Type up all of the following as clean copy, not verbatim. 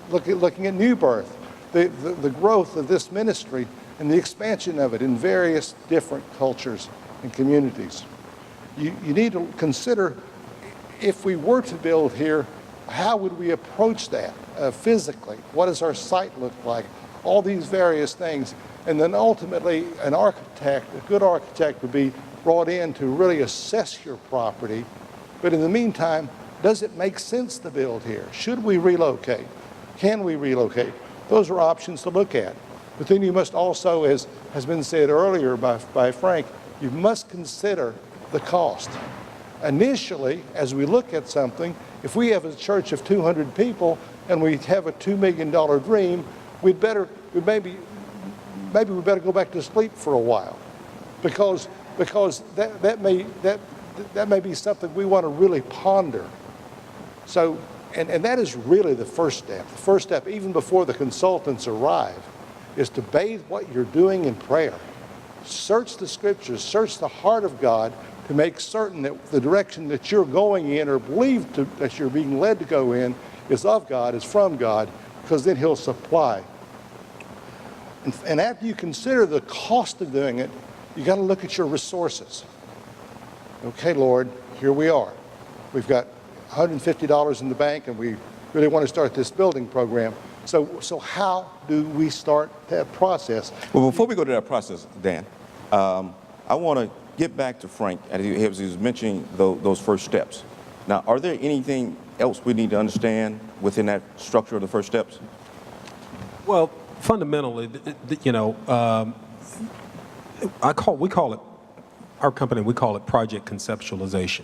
looking at New Birth, the growth of this ministry and the expansion of it in various different cultures and communities. You need to consider, if we were to build here, how would we approach that physically? What does our site look like? All these various things. And then ultimately, an architect, a good architect, would be brought in to really assess your property. But in the meantime, does it make sense to build here? Should we relocate? Can we relocate? Those are options to look at. But then you must also, as has been said earlier by Frank, you must consider the cost. Initially, as we look at something, if we have a church of 200 people and we have a $2 million dream, maybe we better go back to sleep for a while, because that may be something we want to really ponder. So, and that is really the first step. The first step, even before the consultants arrive, is to bathe what you're doing in prayer. Search the scriptures, search the heart of God to make certain that the direction that you're going in or believe that you're being led to go in is of God, is from God, because then He'll supply. And after you consider the cost of doing it, you got to look at your resources. Okay, Lord, here we are. We've got $150 in the bank, and we really want to start this building program. So how do we start that process? Well, before we go to that process, Dan, I want to get back to Frank, as he was mentioning those first steps. Now, are there anything else we need to understand within that structure of the first steps? Well, fundamentally, our company, we call it project conceptualization.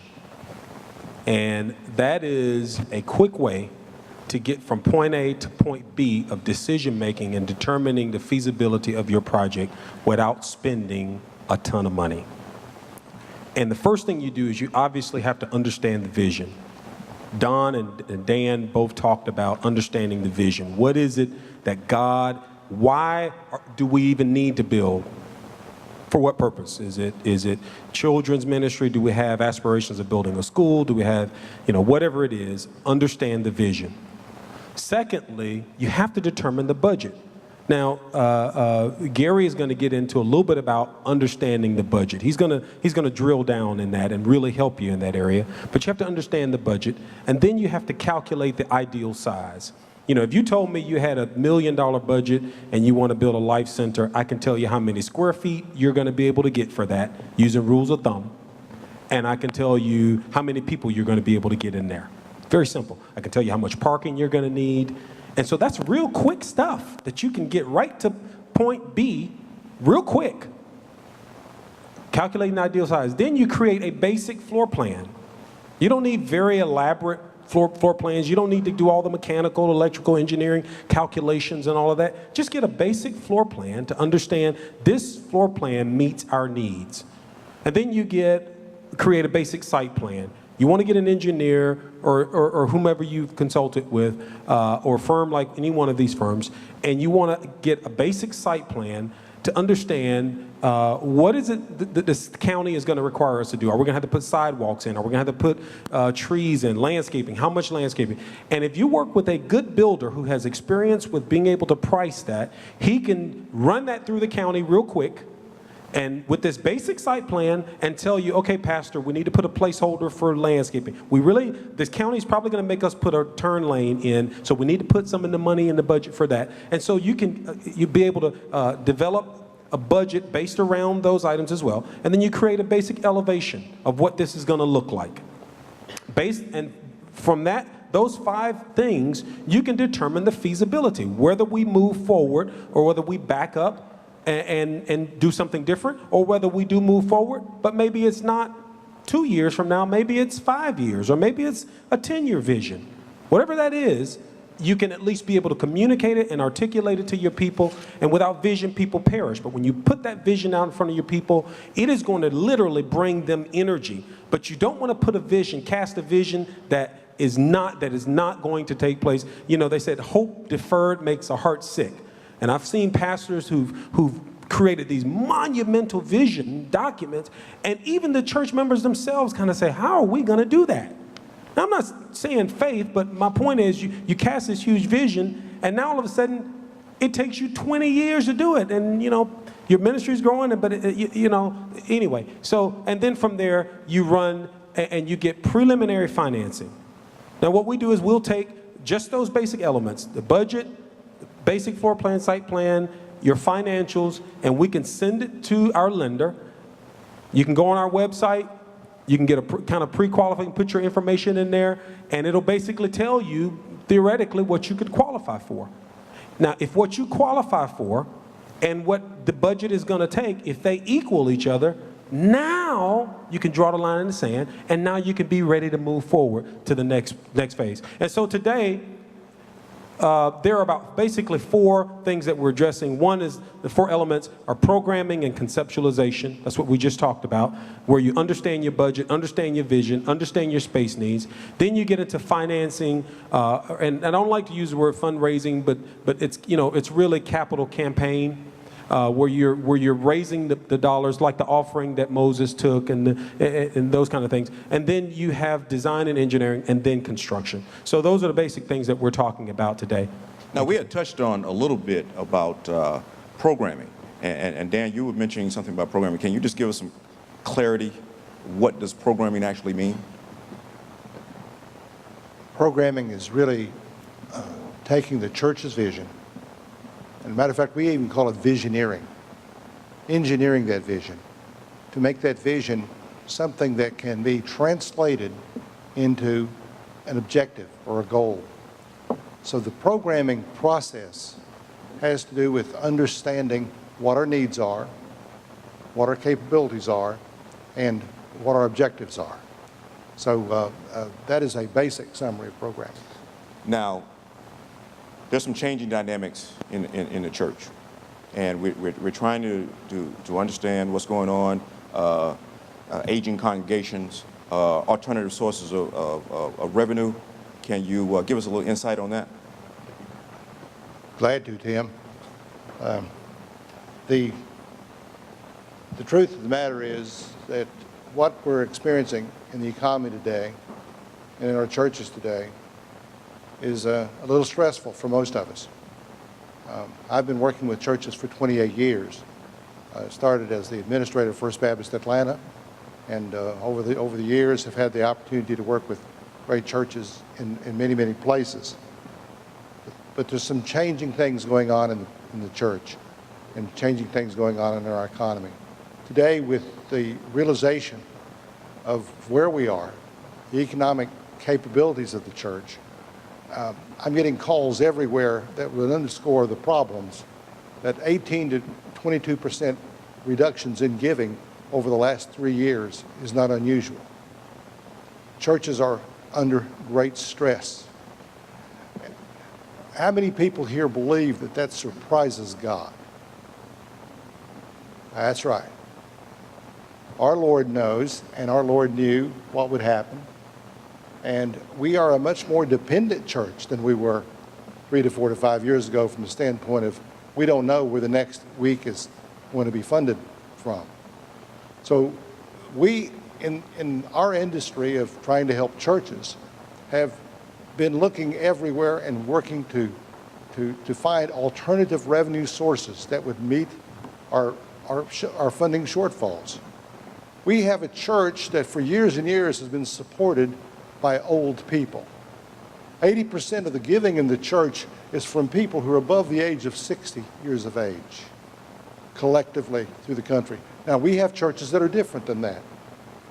And that is a quick way to get from point A to point B of decision making and determining the feasibility of your project without spending a ton of money. And the first thing you do is you obviously have to understand the vision. Don and Dan both talked about understanding the vision. What is it that why do we even need to build? For what purpose? Is it children's ministry? Do we have aspirations of building a school? Do we have, whatever it is, understand the vision. Secondly, you have to determine the budget. Now, Gary is going to get into a little bit about understanding the budget. He's going to drill down in that and really help you in that area. But you have to understand the budget, and then you have to calculate the ideal size. If you told me you had $1 million budget and you want to build a life center, I can tell you how many square feet you're going to be able to get for that using rules of thumb. And I can tell you how many people you're going to be able to get in there. Very simple. I can tell you how much parking you're going to need. And so that's real quick stuff that you can get right to point B real quick. Calculating the ideal size. Then you create a basic floor plan. You don't need very elaborate floor plans. You don't need to do all the mechanical, electrical, engineering calculations and all of that. Just get a basic floor plan to understand this floor plan meets our needs. And then you create a basic site plan. You want to get an engineer or whomever you've consulted with or a firm like any one of these firms, and you want to get a basic site plan to understand what is it that this county is going to require us to do. Are we going to have to put sidewalks in? Are we going to have to put trees in, landscaping? How much landscaping? And if you work with a good builder who has experience with being able to price that, he can run that through the county real quick and with this basic site plan and tell you, okay, Pastor, we need to put a placeholder for landscaping. This county is probably going to make us put a turn lane in, so we need to put some of the money in the budget for that. And so you'd be able to develop a budget based around those items as well. And then you create a basic elevation of what this is going to look like. And from those 5 things, you can determine the feasibility, whether we move forward or whether we back up and do something different, or whether we do move forward, but maybe it's not 2 years from now, maybe it's 5 years, or maybe it's a 10-year vision. Whatever that is, you can at least be able to communicate it and articulate it to your people, and without vision, people perish. But when you put that vision out in front of your people, it is going to literally bring them energy. But you don't want to put cast a vision that is not going to take place. They said hope deferred makes a heart sick. And I've seen pastors who've created these monumental vision documents, and even the church members themselves kind of say, how are we going to do that? Now, I'm not saying faith, but my point is you cast this huge vision, and now all of a sudden, it takes you 20 years to do it. And, you know, your ministry's growing, but, anyway. So, and then from there, you run and you get preliminary financing. Now, what we do is we'll take just those basic elements, the budget, basic floor plan, site plan, your financials, and we can send it to our lender. You can go on our website, you can get a kind of pre-qualifying, put your information in there, and it'll basically tell you, theoretically, what you could qualify for. Now, if what you qualify for and what the budget is going to take, if they equal each other, now you can draw the line in the sand, and now you can be ready to move forward to the next phase. And so today, there are about basically 4 things that we're addressing. One is the 4 elements are programming and conceptualization. That's what we just talked about, where you understand your budget, understand your vision, understand your space needs. Then you get into financing, and I don't like to use the word fundraising, but it's, you know, it's really capital campaign. Where you're raising the dollars, like the offering that Moses took, and those kind of things. And then you have design and engineering, and then construction. So those are the basic things that we're talking about today. Now, we had touched on a little bit about programming, and Dan, you were mentioning something about programming. Can you just give us some clarity? What does programming actually mean? Programming is really taking the church's vision. As a matter of fact, we even call it visioneering, engineering that vision, to make that vision something that can be translated into an objective or a goal. So the programming process has to do with understanding what our needs are, what our capabilities are, and what our objectives are. So that is a basic summary of programming. Now, there's some changing dynamics in the church, and we're trying to understand what's going on, aging congregations, alternative sources of revenue. Can you give us a little insight on that? Glad to, Tim. The truth of the matter is that what we're experiencing in the economy today and in our churches today is a little stressful for most of us. I've been working with churches for 28 years. I started as the administrator of First Baptist Atlanta, and over the years have had the opportunity to work with great churches in many, many places. But there's some changing things going on in the church, and changing things going on in our economy. Today, with the realization of where we are, the economic capabilities of the church, I'm getting calls everywhere that would underscore the problems that 18 to 22% reductions in giving over the last 3 years is not unusual. Churches are under great stress. How many people here believe that that surprises God? That's right. Our Lord knows, and our Lord knew what would happen. And we are a much more dependent church than we were 3 to 4 to 5 years ago, from the standpoint of we don't know where the next week is going to be funded from. So we, in our industry of trying to help churches, have been looking everywhere and working to find alternative revenue sources that would meet our funding shortfalls. We have a church that for years and years has been supported by old people. 80% of the giving in the church is from people who are above the age of 60 years of age, collectively through the country. Now, we have churches that are different than that,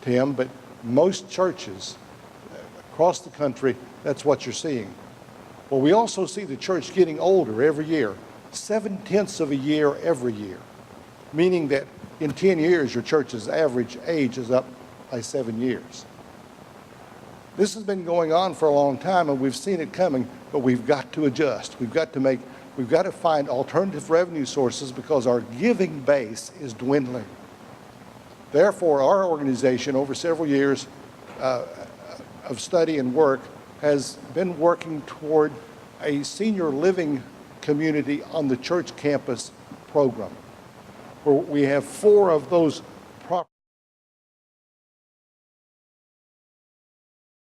Tim, but most churches across the country, that's what you're seeing. Well, we also see the church getting older every year, 0.7 of a year every year, meaning that in 10 years, your church's average age is up by 7 years. This has been going on for a long time, and we've seen it coming, but we've got to adjust. We've got to find alternative revenue sources because our giving base is dwindling. Therefore, our organization, over several years of study and work, has been working toward a senior living community on the church campus program, where we have 4 of those